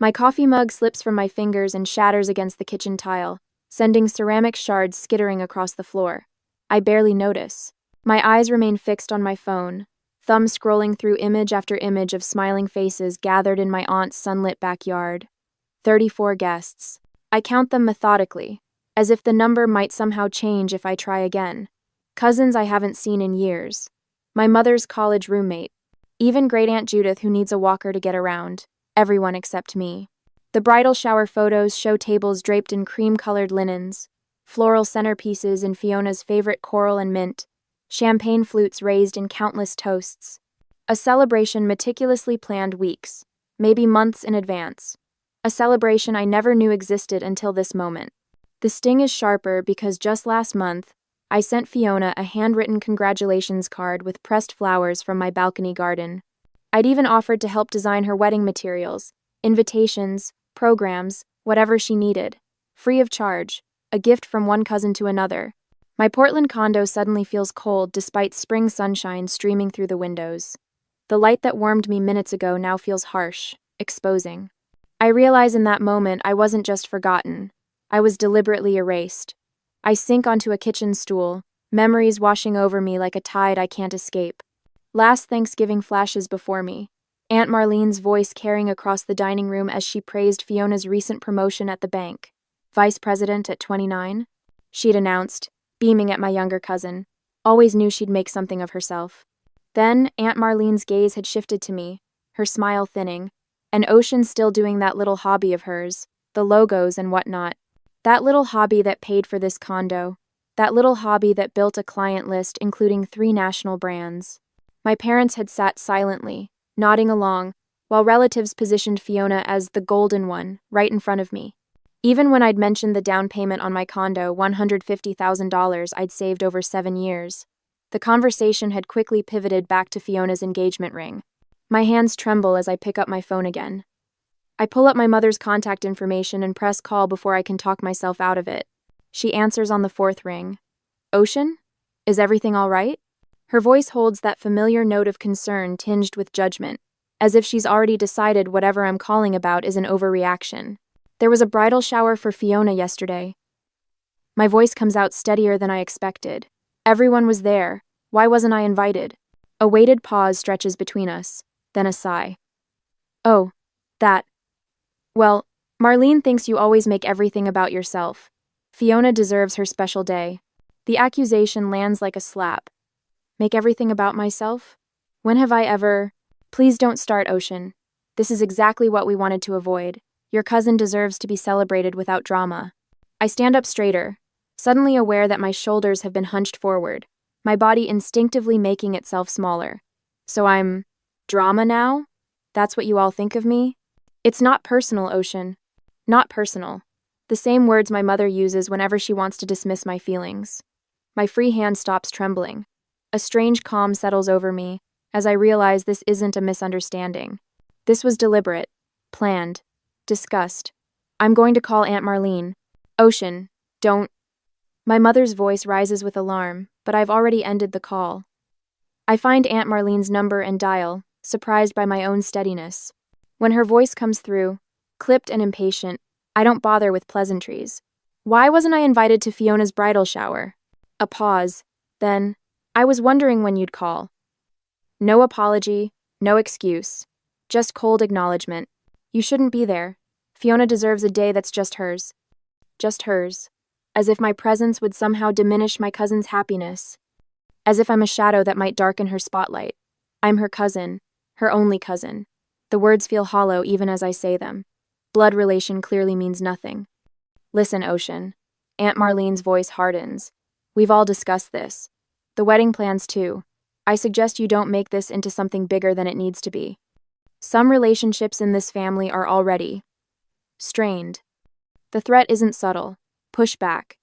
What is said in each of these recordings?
My coffee mug slips from my fingers and shatters against the kitchen tile, sending ceramic shards skittering across the floor. I barely notice. My eyes remain fixed on my phone, thumb scrolling through image after image of smiling faces gathered in my aunt's sunlit backyard. 34 guests. I count them methodically, as if the number might somehow change if I try again. Cousins I haven't seen in years. My mother's college roommate. Even Great Aunt Judith, who needs a walker to get around. Everyone except me. The bridal shower photos show tables draped in cream-colored linens, floral centerpieces in Fiona's favorite coral and mint, champagne flutes raised in countless toasts. A celebration meticulously planned weeks, maybe months in advance. A celebration I never knew existed until this moment. The sting is sharper because just last month, I sent Fiona a handwritten congratulations card with pressed flowers from my balcony garden. I'd even offered to help design her wedding materials, invitations, programs, whatever she needed. Free of charge, a gift from one cousin to another. My Portland condo suddenly feels cold despite spring sunshine streaming through the windows. The light that warmed me minutes ago now feels harsh, exposing. I realize in that moment I wasn't just forgotten. I was deliberately erased. I sink onto a kitchen stool, memories washing over me like a tide I can't escape. Last Thanksgiving flashes before me. Aunt Marlene's voice carrying across the dining room as she praised Fiona's recent promotion at the bank. Vice president at 29? She'd announced, beaming at my younger cousin. Always knew she'd make something of herself. Then, Aunt Marlene's gaze had shifted to me, her smile thinning, and Ocean still doing that little hobby of hers, the logos and whatnot. That little hobby that paid for this condo. That little hobby that built a client list including 3 national brands. My parents had sat silently, nodding along, while relatives positioned Fiona as the golden one, right in front of me. Even when I'd mentioned the down payment on my condo, $150,000 I'd saved over 7 years, the conversation had quickly pivoted back to Fiona's engagement ring. My hands tremble as I pick up my phone again. I pull up my mother's contact information and press call before I can talk myself out of it. She answers on the 4th ring. Ocean? Is everything all right? Her voice holds that familiar note of concern tinged with judgment, as if she's already decided whatever I'm calling about is an overreaction. There was a bridal shower for Fiona yesterday. My voice comes out steadier than I expected. Everyone was there. Why wasn't I invited? A weighted pause stretches between us, then a sigh. Oh, that. Well, Marlene thinks you always make everything about yourself. Fiona deserves her special day. The accusation lands like a slap. Make everything about myself? When have I ever... Please don't start, Ocean. This is exactly what we wanted to avoid. Your cousin deserves to be celebrated without drama. I stand up straighter, suddenly aware that my shoulders have been hunched forward, my body instinctively making itself smaller. So I'm... drama now? That's what you all think of me? It's not personal, Ocean. Not personal. The same words my mother uses whenever she wants to dismiss my feelings. My free hand stops trembling. A strange calm settles over me as I realize this isn't a misunderstanding. This was deliberate, planned, discussed. I'm going to call Aunt Marlene. Ocean, don't... My mother's voice rises with alarm, but I've already ended the call. I find Aunt Marlene's number and dial, surprised by my own steadiness. When her voice comes through, clipped and impatient, I don't bother with pleasantries. Why wasn't I invited to Fiona's bridal shower? A pause. Then, I was wondering when you'd call. No apology, no excuse. Just cold acknowledgement. You shouldn't be there. Fiona deserves a day that's just hers. Just hers. As if my presence would somehow diminish my cousin's happiness. As if I'm a shadow that might darken her spotlight. I'm her cousin, her only cousin. The words feel hollow even as I say them. Blood relation clearly means nothing. Listen, Ocean. Aunt Marlene's voice hardens. We've all discussed this. The wedding plans too. I suggest you don't make this into something bigger than it needs to be. Some relationships in this family are already strained. The threat isn't subtle. Push back.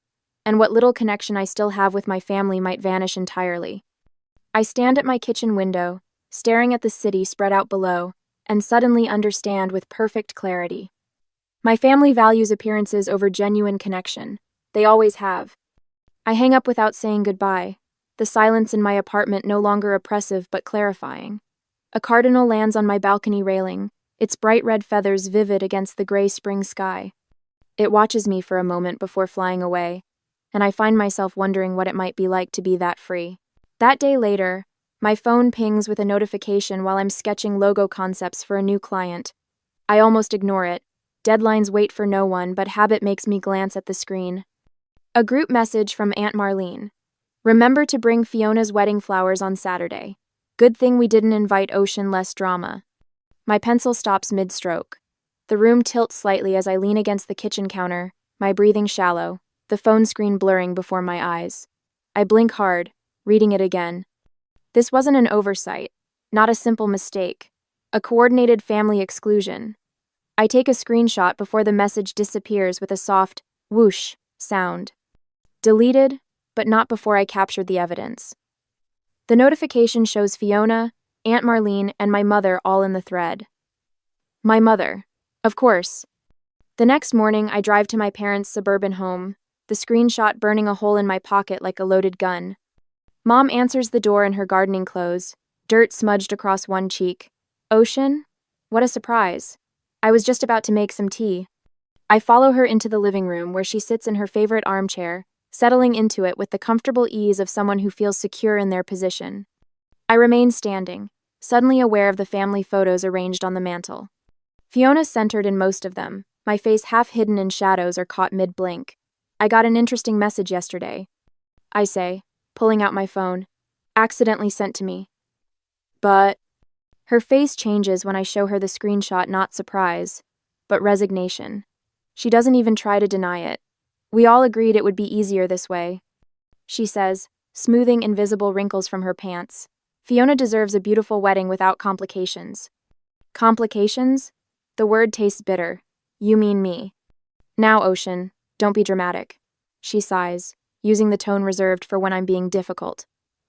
And what little connection I still have with my family might vanish entirely. I stand at my kitchen window, staring at the city spread out below, and suddenly understand with perfect clarity. My family values appearances over genuine connection. They always have. I hang up without saying goodbye, the silence in my apartment no longer oppressive but clarifying. A cardinal lands on my balcony railing, its bright red feathers vivid against the gray spring sky. It watches me for a moment before flying away, and I find myself wondering what it might be like to be that free. That day later, my phone pings with a notification while I'm sketching logo concepts for a new client. I almost ignore it. Deadlines wait for no one, but habit makes me glance at the screen. A group message from Aunt Marlene. Remember to bring Fiona's wedding flowers on Saturday. Good thing we didn't invite Ocean, less drama. My pencil stops mid-stroke. The room tilts slightly as I lean against the kitchen counter, my breathing shallow, the phone screen blurring before my eyes. I blink hard, reading it again. This wasn't an oversight, not a simple mistake, a coordinated family exclusion. I take a screenshot before the message disappears with a soft whoosh sound. Deleted, but not before I captured the evidence. The notification shows Fiona, Aunt Marlene, and my mother all in the thread. My mother. Of course. The next morning, I drive to my parents' suburban home, the screenshot burning a hole in my pocket like a loaded gun. Mom answers the door in her gardening clothes, dirt smudged across one cheek. Ocean? What a surprise. I was just about to make some tea. I follow her into the living room where she sits in her favorite armchair, settling into it with the comfortable ease of someone who feels secure in their position. I remain standing, suddenly aware of the family photos arranged on the mantel. Fiona's centered in most of them, my face half hidden in shadows or caught mid-blink. I got an interesting message yesterday. I say, pulling out my phone. Accidentally sent to me. But... Her face changes when I show her the screenshot, not surprise, but resignation. She doesn't even try to deny it. We all agreed it would be easier this way. She says, smoothing invisible wrinkles from her pants. Fiona deserves a beautiful wedding without complications. Complications? The word tastes bitter. You mean me. Now, Ocean, don't be dramatic. She sighs, using the tone reserved for when I'm being difficult.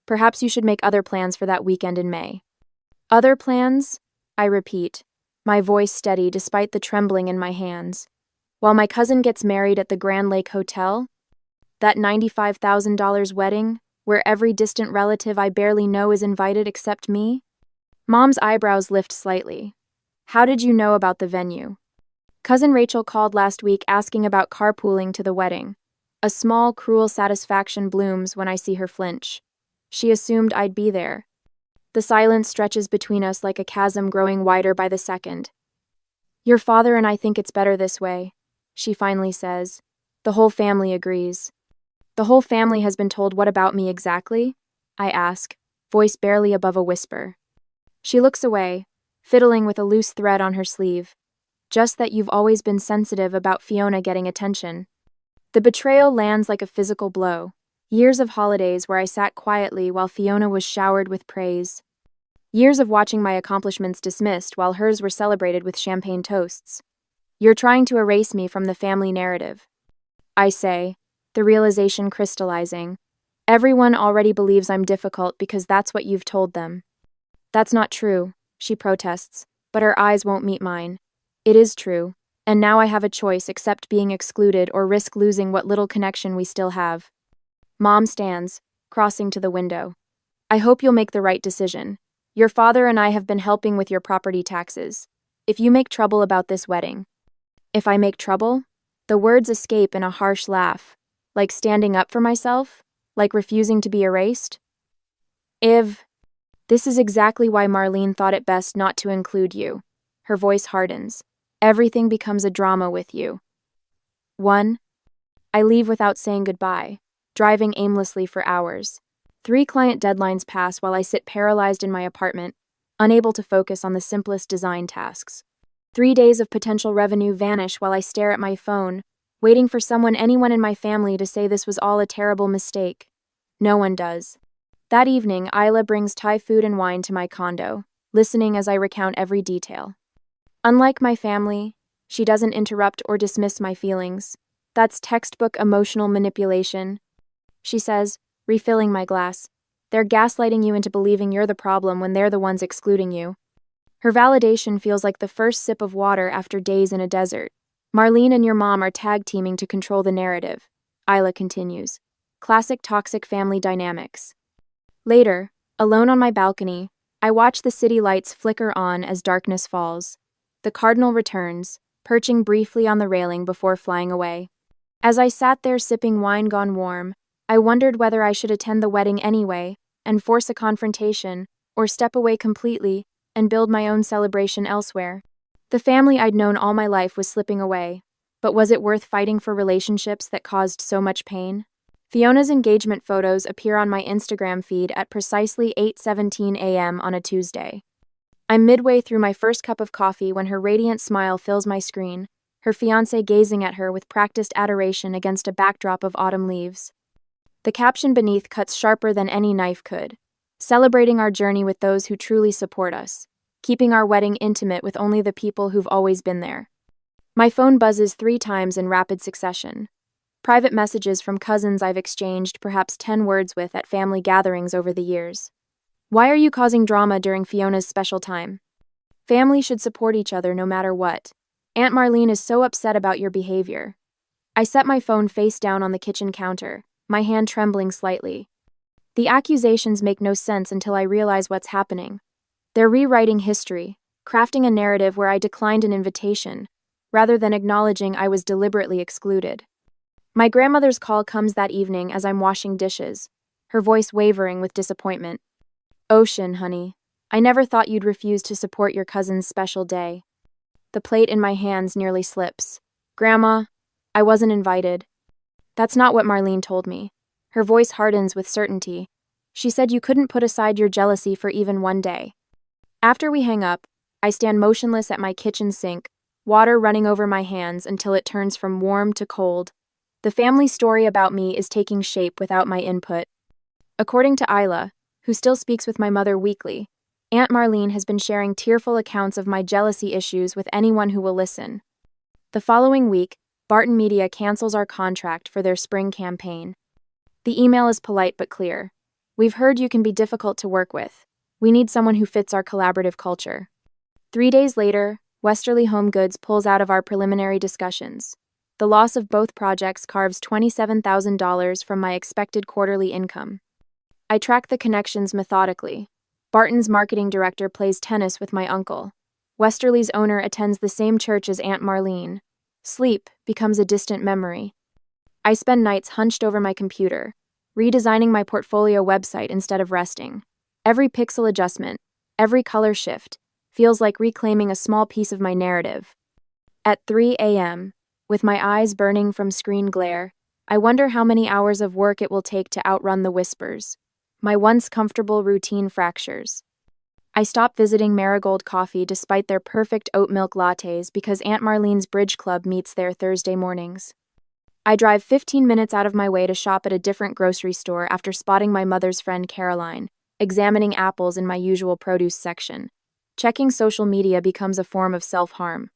Perhaps you should make other plans for that weekend in May. Other plans? I repeat, my voice steady despite the trembling in my hands. While my cousin gets married at the Grand Lake Hotel? That $95,000 wedding, where every distant relative I barely know is invited except me? Mom's eyebrows lift slightly. How did you know about the venue? Cousin Rachel called last week asking about carpooling to the wedding. A small, cruel satisfaction blooms when I see her flinch. She assumed I'd be there. The silence stretches between us like a chasm growing wider by the second. Your father and I think it's better this way, she finally says. The whole family agrees. The whole family has been told what about me exactly? I ask, voice barely above a whisper. She looks away, fiddling with a loose thread on her sleeve. Just that you've always been sensitive about Fiona getting attention. The betrayal lands like a physical blow. Years of holidays where I sat quietly while Fiona was showered with praise. Years of watching my accomplishments dismissed while hers were celebrated with champagne toasts. You're trying to erase me from the family narrative. I say, the realization crystallizing. Everyone already believes I'm difficult because that's what you've told them. That's not true, she protests, but her eyes won't meet mine. It is true, and now I have a choice except being excluded or risk losing what little connection we still have. Mom stands, crossing to the window. I hope you'll make the right decision. Your father and I have been helping with your property taxes. If you make trouble about this wedding. If I make trouble? The words escape in a harsh laugh. Like standing up for myself? Like refusing to be erased? This is exactly why Marlene thought it best not to include you. Her voice hardens. Everything becomes a drama with you. 1. I leave without saying goodbye, driving aimlessly for hours. 3 client deadlines pass while I sit paralyzed in my apartment, unable to focus on the simplest design tasks. 3 days of potential revenue vanish while I stare at my phone, waiting for anyone in my family to say this was all a terrible mistake. No one does. That evening, Isla brings Thai food and wine to my condo, listening as I recount every detail. Unlike my family, she doesn't interrupt or dismiss my feelings. That's textbook emotional manipulation. She says, refilling my glass. They're gaslighting you into believing you're the problem when they're the ones excluding you. Her validation feels like the first sip of water after days in a desert. Marlene and your mom are tag-teaming to control the narrative, Isla continues. Classic toxic family dynamics. Later, alone on my balcony, I watch the city lights flicker on as darkness falls. The cardinal returns, perching briefly on the railing before flying away. As I sat there sipping wine gone warm, I wondered whether I should attend the wedding anyway and force a confrontation, or step away completely and build my own celebration elsewhere. The family I'd known all my life was slipping away, but was it worth fighting for relationships that caused so much pain? Fiona's engagement photos appear on my Instagram feed at precisely 8:17 a.m. on a Tuesday. I'm midway through my first cup of coffee when her radiant smile fills my screen, her fiancé gazing at her with practiced adoration against a backdrop of autumn leaves. The caption beneath cuts sharper than any knife could, celebrating our journey with those who truly support us, keeping our wedding intimate with only the people who've always been there. My phone buzzes 3 times in rapid succession. Private messages from cousins I've exchanged perhaps 10 words with at family gatherings over the years. Why are you causing drama during Fiona's special time? Family should support each other no matter what. Aunt Marlene is so upset about your behavior. I set my phone face down on the kitchen counter, my hand trembling slightly. The accusations make no sense until I realize what's happening. They're rewriting history, crafting a narrative where I declined an invitation, rather than acknowledging I was deliberately excluded. My grandmother's call comes that evening as I'm washing dishes, her voice wavering with disappointment. Ocean, honey, I never thought you'd refuse to support your cousin's special day. The plate in my hands nearly slips. Grandma, I wasn't invited. That's not what Marlene told me. Her voice hardens with certainty. She said you couldn't put aside your jealousy for even one day. After we hang up, I stand motionless at my kitchen sink, water running over my hands until it turns from warm to cold. The family story about me is taking shape without my input. According to Isla, who still speaks with my mother weekly, Aunt Marlene has been sharing tearful accounts of my jealousy issues with anyone who will listen. The following week, Barton Media cancels our contract for their spring campaign. The email is polite but clear. We've heard you can be difficult to work with. We need someone who fits our collaborative culture. 3 days later, Westerly Home Goods pulls out of our preliminary discussions. The loss of both projects carves $27,000 from my expected quarterly income. I track the connections methodically. Barton's marketing director plays tennis with my uncle. Westerly's owner attends the same church as Aunt Marlene. Sleep becomes a distant memory. I spend nights hunched over my computer, redesigning my portfolio website instead of resting. Every pixel adjustment, every color shift, feels like reclaiming a small piece of my narrative. At 3 a.m., with my eyes burning from screen glare, I wonder how many hours of work it will take to outrun the whispers. My once comfortable routine fractures. I stop visiting Marigold Coffee despite their perfect oat milk lattes because Aunt Marlene's Bridge Club meets there Thursday mornings. I drive 15 minutes out of my way to shop at a different grocery store after spotting my mother's friend Caroline, examining apples in my usual produce section. Checking social media becomes a form of self-harm.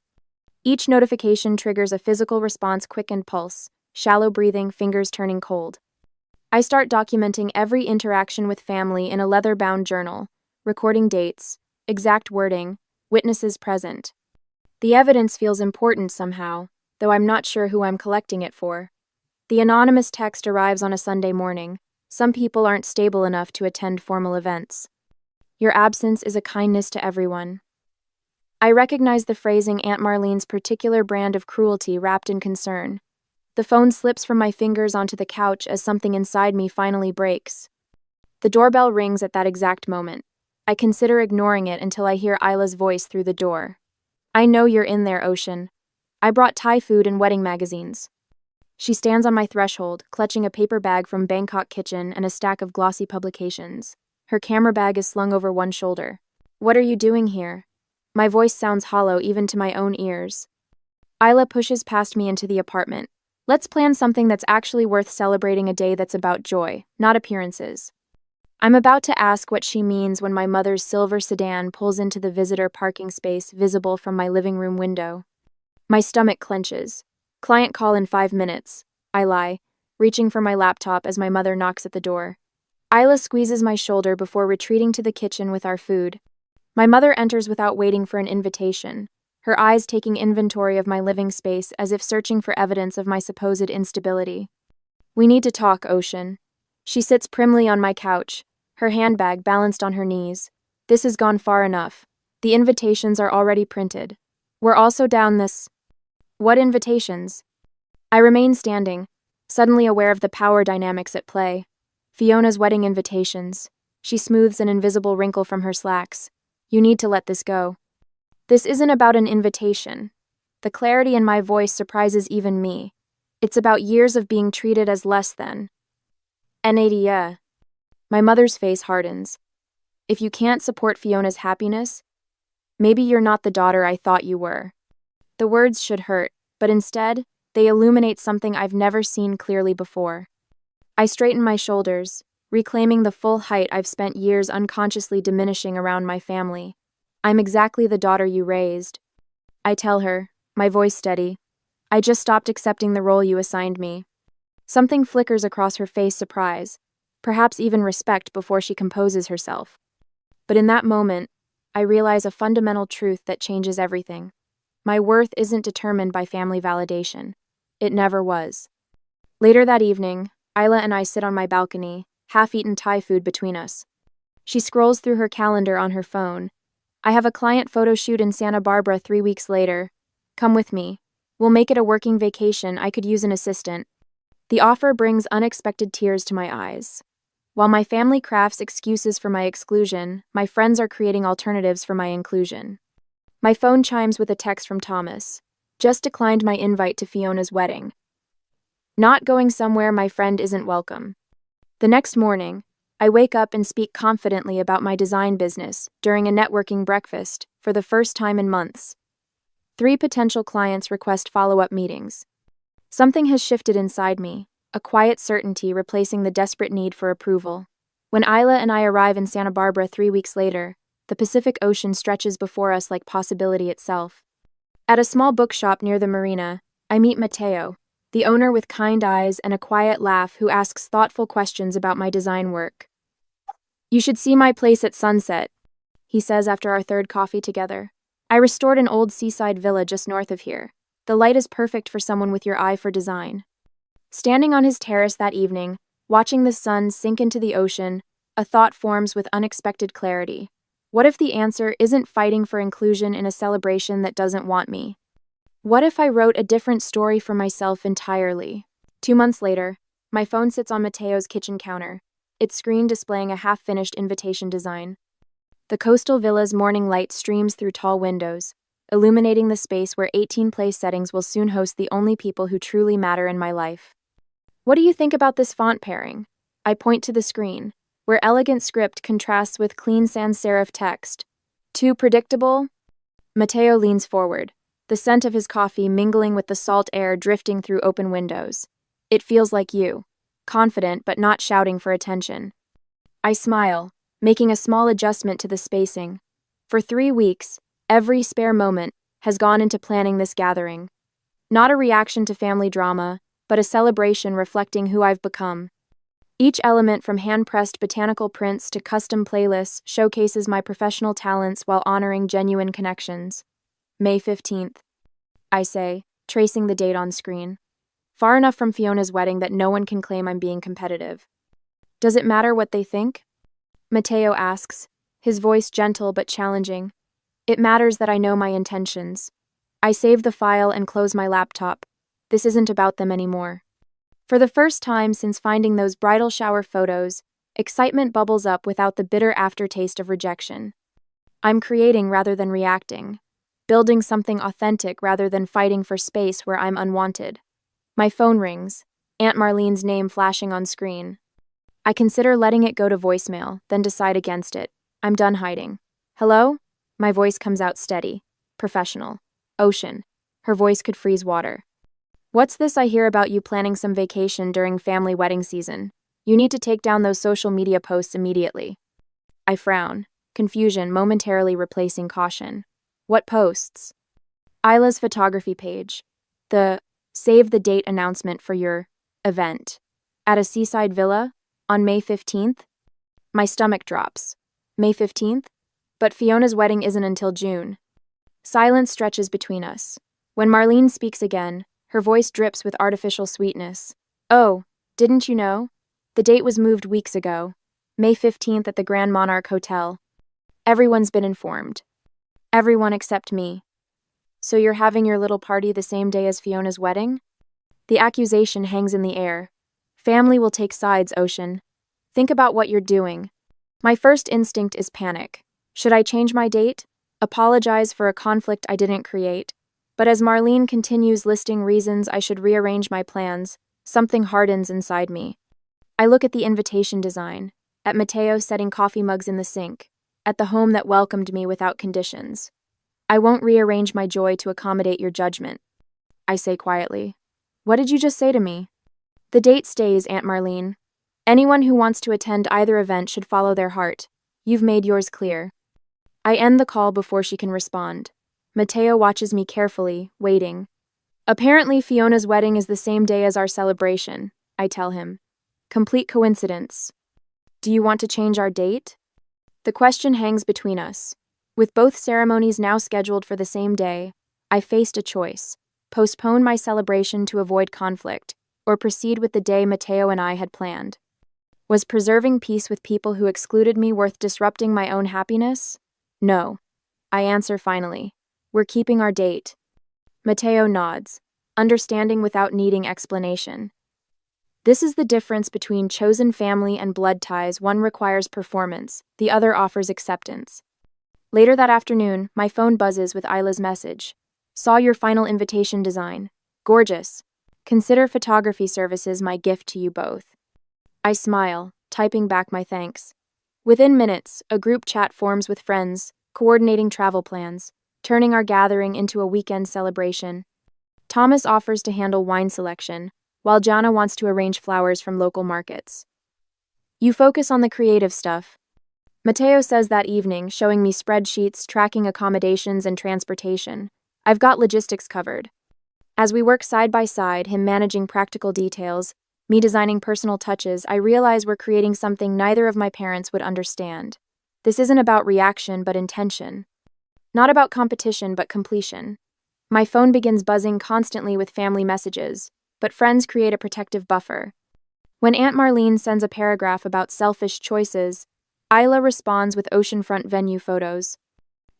Each notification triggers a physical response, quickened pulse, shallow breathing, fingers turning cold. I start documenting every interaction with family in a leather-bound journal, recording dates, exact wording, witnesses present. The evidence feels important somehow, though I'm not sure who I'm collecting it for. The anonymous text arrives on a Sunday morning. Some people aren't stable enough to attend formal events. Your absence is a kindness to everyone. I recognize the phrasing Aunt Marlene's particular brand of cruelty wrapped in concern. The phone slips from my fingers onto the couch as something inside me finally breaks. The doorbell rings at that exact moment. I consider ignoring it until I hear Isla's voice through the door. I know you're in there, Ocean. I brought Thai food and wedding magazines. She stands on my threshold, clutching a paper bag from Bangkok Kitchen and a stack of glossy publications. Her camera bag is slung over one shoulder. What are you doing here? My voice sounds hollow even to my own ears. Isla pushes past me into the apartment. Let's plan something that's actually worth celebrating, a day that's about joy, not appearances. I'm about to ask what she means when my mother's silver sedan pulls into the visitor parking space visible from my living room window. My stomach clenches. Client call in 5 minutes. I lie, reaching for my laptop as my mother knocks at the door. Isla squeezes my shoulder before retreating to the kitchen with our food. My mother enters without waiting for an invitation, her eyes taking inventory of my living space as if searching for evidence of my supposed instability. We need to talk, Ocean. She sits primly on my couch, her handbag balanced on her knees. This has gone far enough. The invitations are already printed. We're also down this. What invitations? I remain standing, suddenly aware of the power dynamics at play. Fiona's wedding invitations. She smooths an invisible wrinkle from her slacks. You need to let this go. This isn't about an invitation. The clarity in my voice surprises even me. It's about years of being treated as less than. Nadia. My mother's face hardens. If you can't support Fiona's happiness, maybe you're not the daughter I thought you were. The words should hurt, but instead, they illuminate something I've never seen clearly before. I straighten my shoulders, reclaiming the full height I've spent years unconsciously diminishing around my family. I'm exactly the daughter you raised. I tell her, my voice steady. I just stopped accepting the role you assigned me. Something flickers across her face, surprise, perhaps even respect before she composes herself. But in that moment, I realize a fundamental truth that changes everything. My worth isn't determined by family validation. It never was. Later that evening, Isla and I sit on my balcony, half-eaten Thai food between us. She scrolls through her calendar on her phone. I have a client photo shoot in Santa Barbara 3 weeks later. Come with me. We'll make it a working vacation. I could use an assistant. The offer brings unexpected tears to my eyes. While my family crafts excuses for my exclusion, my friends are creating alternatives for my inclusion. My phone chimes with a text from Thomas. Just declined my invite to Fiona's wedding. Not going somewhere my friend isn't welcome. The next morning, I wake up and speak confidently about my design business during a networking breakfast for the first time in months. 3 potential clients request follow-up meetings. Something has shifted inside me, a quiet certainty replacing the desperate need for approval. When Isla and I arrive in Santa Barbara 3 weeks later, the Pacific Ocean stretches before us like possibility itself. At a small bookshop near the marina, I meet Mateo, the owner with kind eyes and a quiet laugh who asks thoughtful questions about my design work. You should see my place at sunset, he says after our 3rd coffee together. I restored an old seaside villa just north of here. The light is perfect for someone with your eye for design. Standing on his terrace that evening, watching the sun sink into the ocean, a thought forms with unexpected clarity. What if the answer isn't fighting for inclusion in a celebration that doesn't want me? What if I wrote a different story for myself entirely? 2 months later, my phone sits on Mateo's kitchen counter, its screen displaying a half-finished invitation design. The coastal villa's morning light streams through tall windows, illuminating the space where 18 place settings will soon host the only people who truly matter in my life. What do you think about this font pairing? I point to the screen, where elegant script contrasts with clean sans serif text. Too predictable? Mateo leans forward, the scent of his coffee mingling with the salt air drifting through open windows. It feels like you, confident but not shouting for attention. I smile, making a small adjustment to the spacing. For 3 weeks, every spare moment has gone into planning this gathering. Not a reaction to family drama, but a celebration reflecting who I've become. Each element from hand-pressed botanical prints to custom playlists showcases my professional talents while honoring genuine connections. May 15th, I say, tracing the date on screen. Far enough from Fiona's wedding that no one can claim I'm being competitive. Does it matter what they think? Mateo asks, his voice gentle but challenging. It matters that I know my intentions. I save the file and close my laptop. This isn't about them anymore. For the first time since finding those bridal shower photos, excitement bubbles up without the bitter aftertaste of rejection. I'm creating rather than reacting, building something authentic rather than fighting for space where I'm unwanted. My phone rings, Aunt Marlene's name flashing on screen. I consider letting it go to voicemail, then decide against it. I'm done hiding. Hello? My voice comes out steady, professional. Ocean. Her voice could freeze water. What's this I hear about you planning some vacation during family wedding season? You need to take down those social media posts immediately. I frown, confusion momentarily replacing caution. What posts? Isla's photography page. The save the date announcement for your event. At a seaside villa? On May 15th? My stomach drops. May 15th? But Fiona's wedding isn't until June. Silence stretches between us. When Marlene speaks again, her voice drips with artificial sweetness. Oh, didn't you know? The date was moved weeks ago. May 15th at the Grand Monarch Hotel. Everyone's been informed. Everyone except me. So you're having your little party the same day as Fiona's wedding? The accusation hangs in the air. Family will take sides, Ocean. Think about what you're doing. My first instinct is panic. Should I change my date? Apologize for a conflict I didn't create? But as Marlene continues listing reasons I should rearrange my plans, something hardens inside me. I look at the invitation design, at Mateo setting coffee mugs in the sink, at the home that welcomed me without conditions. I won't rearrange my joy to accommodate your judgment, I say quietly. What did you just say to me? The date stays, Aunt Marlene. Anyone who wants to attend either event should follow their heart. You've made yours clear. I end the call before she can respond. Mateo watches me carefully, waiting. Apparently, Fiona's wedding is the same day as our celebration, I tell him. Complete coincidence. Do you want to change our date? The question hangs between us. With both ceremonies now scheduled for the same day, I faced a choice: postpone my celebration to avoid conflict, or proceed with the day Mateo and I had planned. Was preserving peace with people who excluded me worth disrupting my own happiness? No. I answer finally. We're keeping our date. Mateo nods, understanding without needing explanation. This is the difference between chosen family and blood ties. One requires performance, the other offers acceptance. Later that afternoon, my phone buzzes with Isla's message. Saw your final invitation design. Gorgeous. Consider photography services my gift to you both. I smile, typing back my thanks. Within minutes, a group chat forms with friends, coordinating travel plans, turning our gathering into a weekend celebration. Thomas offers to handle wine selection, while Jana wants to arrange flowers from local markets. You focus on the creative stuff, Mateo says that evening, showing me spreadsheets, tracking accommodations and transportation. I've got logistics covered. As we work side by side, him managing practical details, me designing personal touches, I realize we're creating something neither of my parents would understand. This isn't about reaction, but intention. Not about competition, but completion. My phone begins buzzing constantly with family messages, but friends create a protective buffer. When Aunt Marlene sends a paragraph about selfish choices, Isla responds with oceanfront venue photos.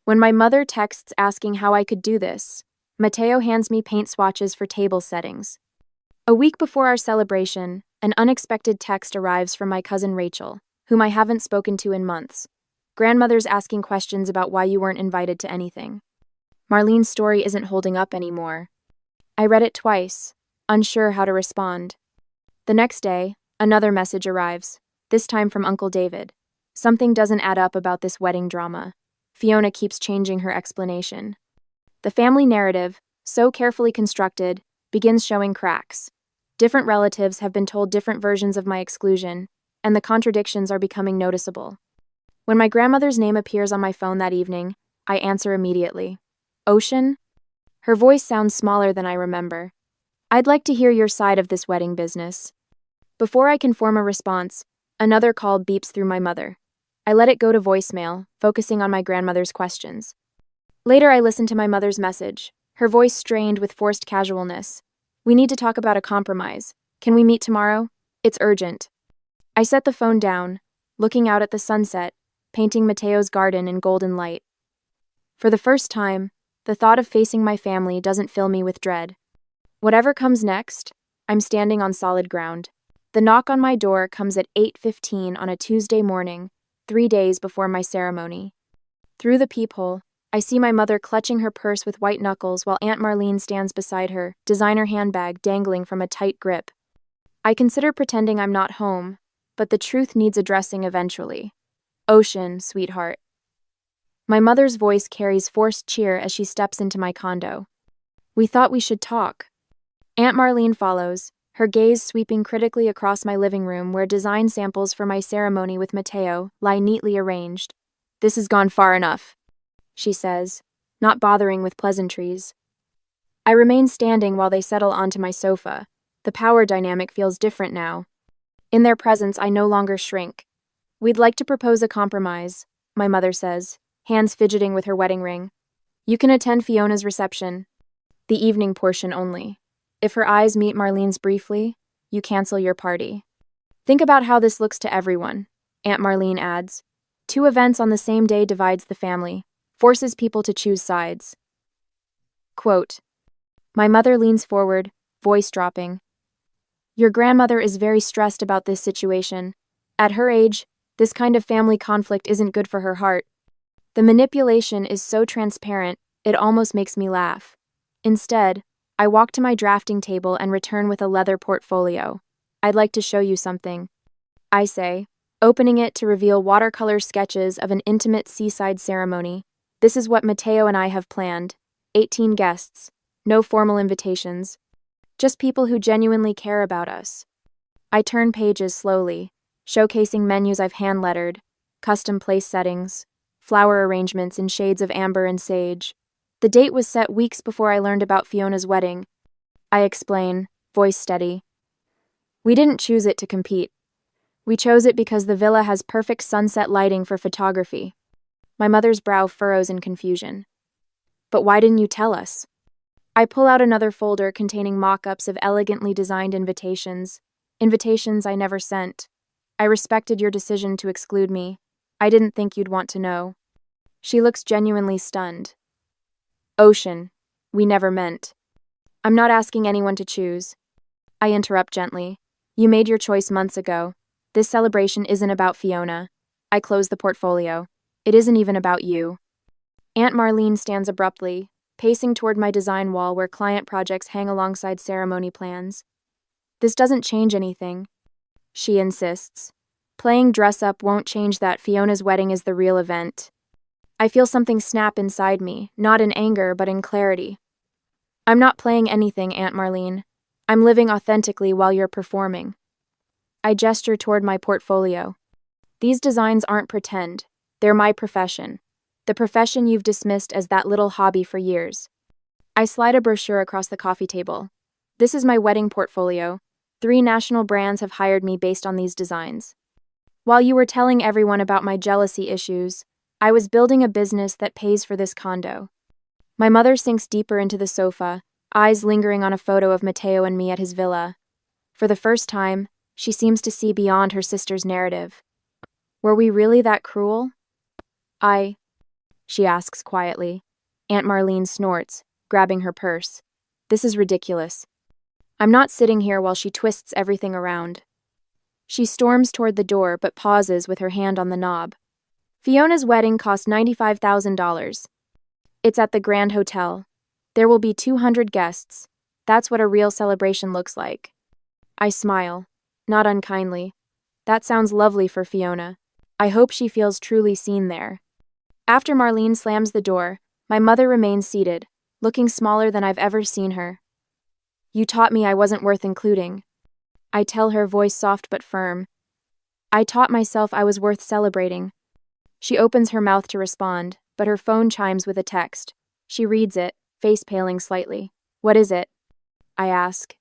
When my mother texts asking how I could do this, Mateo hands me paint swatches for table settings. A week before our celebration, an unexpected text arrives from my cousin Rachel, whom I haven't spoken to in months. Grandmother's asking questions about why you weren't invited to anything. Marlene's story isn't holding up anymore. I read it twice, unsure how to respond. The next day, another message arrives, this time from Uncle David. Something doesn't add up about this wedding drama. Fiona keeps changing her explanation. The family narrative, so carefully constructed, begins showing cracks. Different relatives have been told different versions of my exclusion, and the contradictions are becoming noticeable. When my grandmother's name appears on my phone that evening, I answer immediately. Ocean? Her voice sounds smaller than I remember. I'd like to hear your side of this wedding business. Before I can form a response, another call beeps through my mother. I let it go to voicemail, focusing on my grandmother's questions. Later, I listened to my mother's message, her voice strained with forced casualness. We need to talk about a compromise. Can we meet tomorrow? It's urgent. I set the phone down, looking out at the sunset, painting Mateo's garden in golden light. For the first time, the thought of facing my family doesn't fill me with dread. Whatever comes next, I'm standing on solid ground. The knock on my door comes at 8:15 on a Tuesday morning, 3 days before my ceremony. Through the peephole, I see my mother clutching her purse with white knuckles while Aunt Marlene stands beside her, designer handbag dangling from a tight grip. I consider pretending I'm not home, but the truth needs addressing eventually. Ocean, sweetheart. My mother's voice carries forced cheer as she steps into my condo. We thought we should talk. Aunt Marlene follows, her gaze sweeping critically across my living room where design samples for my ceremony with Mateo lie neatly arranged. This has gone far enough, she says, not bothering with pleasantries. I remain standing while they settle onto my sofa. The power dynamic feels different now. In their presence, I no longer shrink. We'd like to propose a compromise, my mother says, hands fidgeting with her wedding ring. You can attend Fiona's reception. The evening portion only. If her eyes meet Marlene's briefly, you cancel your party. Think about how this looks to everyone, Aunt Marlene adds. 2 events on the same day divides the family, forces people to choose sides. Quote. My mother leans forward, voice dropping. Your grandmother is very stressed about this situation. At her age, this kind of family conflict isn't good for her heart. The manipulation is so transparent, it almost makes me laugh. Instead, I walk to my drafting table and return with a leather portfolio. I'd like to show you something, I say, opening it to reveal watercolor sketches of an intimate seaside ceremony. This is what Matteo and I have planned. 18 guests. No formal invitations. Just people who genuinely care about us. I turn pages slowly, showcasing menus I've hand-lettered, custom place settings, flower arrangements in shades of amber and sage. The date was set weeks before I learned about Fiona's wedding. I explain, voice steady. We didn't choose it to compete. We chose it because the villa has perfect sunset lighting for photography. My mother's brow furrows in confusion. But why didn't you tell us? I pull out another folder containing mock-ups of elegantly designed invitations. Invitations I never sent. I respected your decision to exclude me. I didn't think you'd want to know. She looks genuinely stunned. Ocean, we never meant. I'm not asking anyone to choose. I interrupt gently. You made your choice months ago. This celebration isn't about Fiona. I close the portfolio. It isn't even about you. Aunt Marlene stands abruptly, pacing toward my design wall where client projects hang alongside ceremony plans. This doesn't change anything, she insists. Playing dress-up won't change that Fiona's wedding is the real event. I feel something snap inside me, not in anger but in clarity. I'm not playing anything, Aunt Marlene. I'm living authentically while you're performing. I gesture toward my portfolio. These designs aren't pretend. They're my profession. The profession you've dismissed as that little hobby for years. I slide a brochure across the coffee table. This is my wedding portfolio. 3 national brands have hired me based on these designs. While you were telling everyone about my jealousy issues, I was building a business that pays for this condo. My mother sinks deeper into the sofa, eyes lingering on a photo of Matteo and me at his villa. For the first time, she seems to see beyond her sister's narrative. Were we really that cruel? She asks quietly. Aunt Marlene snorts, grabbing her purse. This is ridiculous. I'm not sitting here while she twists everything around. She storms toward the door but pauses with her hand on the knob. Fiona's wedding cost $95,000. It's at the Grand Hotel. There will be 200 guests. That's what a real celebration looks like. I smile, not unkindly. That sounds lovely for Fiona. I hope she feels truly seen there. After Marlene slams the door, my mother remains seated, looking smaller than I've ever seen her. You taught me I wasn't worth including. I tell her, voice soft but firm. I taught myself I was worth celebrating. She opens her mouth to respond, but her phone chimes with a text. She reads it, face paling slightly. What is it? I ask.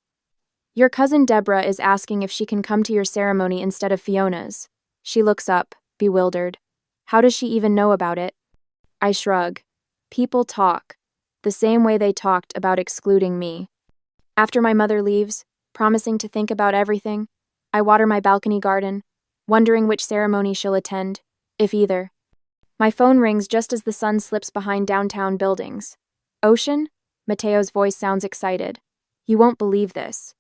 Your cousin Deborah is asking if she can come to your ceremony instead of Fiona's. She looks up, bewildered. How does she even know about it? I shrug. People talk, the same way they talked about excluding me. After my mother leaves, promising to think about everything, I water my balcony garden, wondering which ceremony she'll attend, if either. My phone rings just as the sun slips behind downtown buildings. Ocean? Matteo's voice sounds excited. You won't believe this.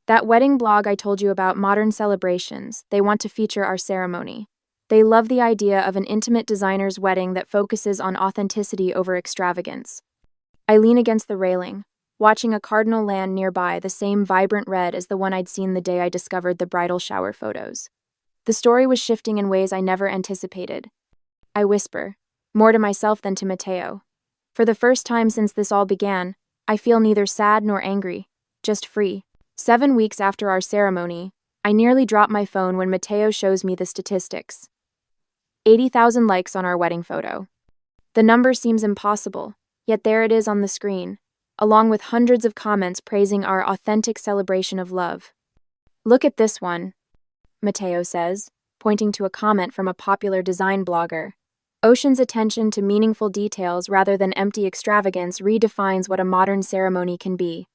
That wedding blog I told you about, Modern Celebrations, they want to feature our ceremony. They love the idea of an intimate designer's wedding that focuses on authenticity over extravagance. I lean against the railing, watching a cardinal land nearby, the same vibrant red as the one I'd seen the day I discovered the bridal shower photos. The story was shifting in ways I never anticipated. I whisper, more to myself than to Matteo. For the first time since this all began, I feel neither sad nor angry, just free. 7 weeks after our ceremony, I nearly drop my phone when Matteo shows me the statistics. 80,000 likes on our wedding photo. The number seems impossible, yet there it is on the screen, along with hundreds of comments praising our authentic celebration of love. Look at this one, Matteo says, pointing to a comment from a popular design blogger. Ocean's attention to meaningful details rather than empty extravagance redefines what a modern ceremony can be.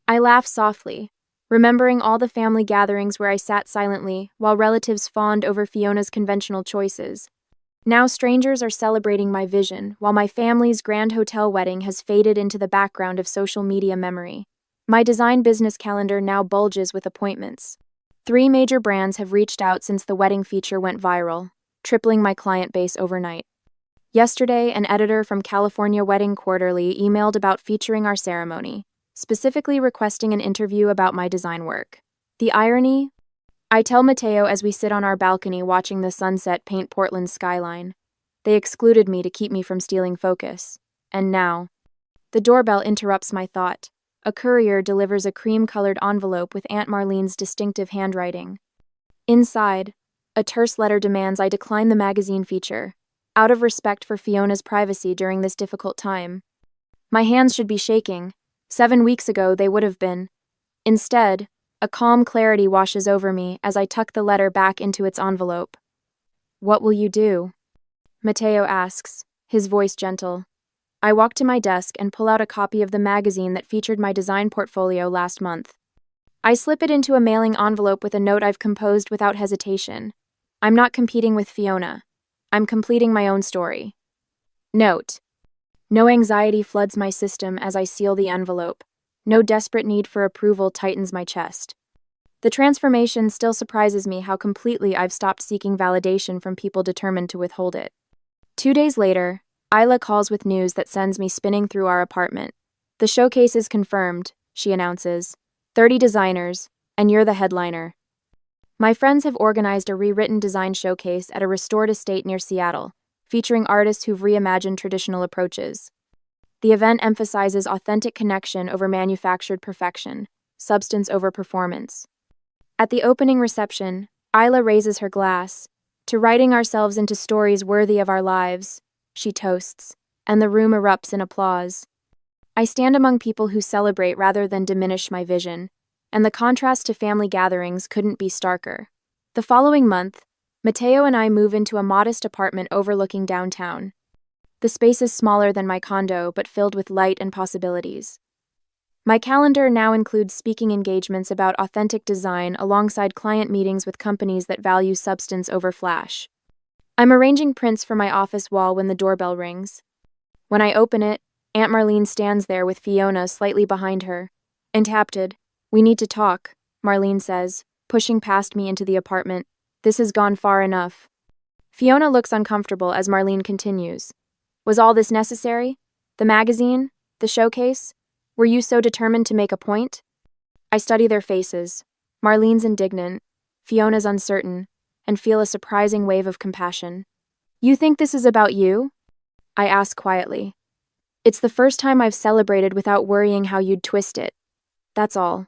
I laugh softly, remembering all the family gatherings where I sat silently while relatives fawned over Fiona's conventional choices. Now strangers are celebrating my vision, while my family's grand hotel wedding has faded into the background of social media memory. My design business calendar now bulges with appointments. 3 major brands have reached out since the wedding feature went viral, tripling my client base overnight. Yesterday, an editor from California Wedding Quarterly emailed about featuring our ceremony, specifically requesting an interview about my design work. The irony? I tell Mateo as we sit on our balcony watching the sunset paint Portland's skyline. They excluded me to keep me from stealing focus. And now, the doorbell interrupts my thought. A courier delivers a cream-colored envelope with Aunt Marlene's distinctive handwriting. Inside, a terse letter demands I decline the magazine feature, out of respect for Fiona's privacy during this difficult time. My hands should be shaking. 7 weeks ago, they would have been. Instead, a calm clarity washes over me as I tuck the letter back into its envelope. "What will you do?" Mateo asks, his voice gentle. I walk to my desk and pull out a copy of the magazine that featured my design portfolio last month. I slip it into a mailing envelope with a note I've composed without hesitation. I'm not competing with Fiona. I'm completing my own story. Note: no anxiety floods my system as I seal the envelope. No desperate need for approval tightens my chest. The transformation still surprises me how completely I've stopped seeking validation from people determined to withhold it. 2 days later, Isla calls with news that sends me spinning through our apartment. "The showcase is confirmed," she announces. 30 designers, and you're the headliner. My friends have organized a rewritten design showcase at a restored estate near Seattle, featuring artists who've reimagined traditional approaches. The event emphasizes authentic connection over manufactured perfection, substance over performance. At the opening reception, Isla raises her glass. "To writing ourselves into stories worthy of our lives," she toasts, and the room erupts in applause. I stand among people who celebrate rather than diminish my vision, and the contrast to family gatherings couldn't be starker. The following month, Mateo and I move into a modest apartment overlooking downtown. The space is smaller than my condo, but filled with light and possibilities. My calendar now includes speaking engagements about authentic design alongside client meetings with companies that value substance over flash. I'm arranging prints for my office wall when the doorbell rings. When I open it, Aunt Marlene stands there with Fiona slightly behind her. Entabted. "We need to talk," Marlene says, pushing past me into the apartment. "This has gone far enough." Fiona looks uncomfortable as Marlene continues. "Was all this necessary? The magazine? The showcase? Were you so determined to make a point?" I study their faces. Marlene's indignant, Fiona's uncertain, and feel a surprising wave of compassion. "You think this is about you?" I ask quietly. "It's the first time I've celebrated without worrying how you'd twist it. That's all."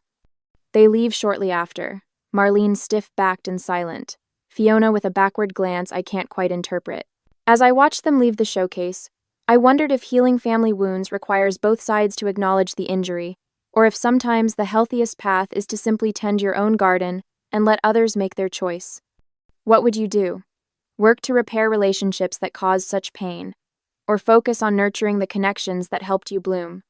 They leave shortly after, Marlene stiff-backed and silent, Fiona with a backward glance I can't quite interpret. As I watched them leave the showcase, I wondered if healing family wounds requires both sides to acknowledge the injury, or if sometimes the healthiest path is to simply tend your own garden and let others make their choice. What would you do? Work to repair relationships that caused such pain, or focus on nurturing the connections that helped you bloom?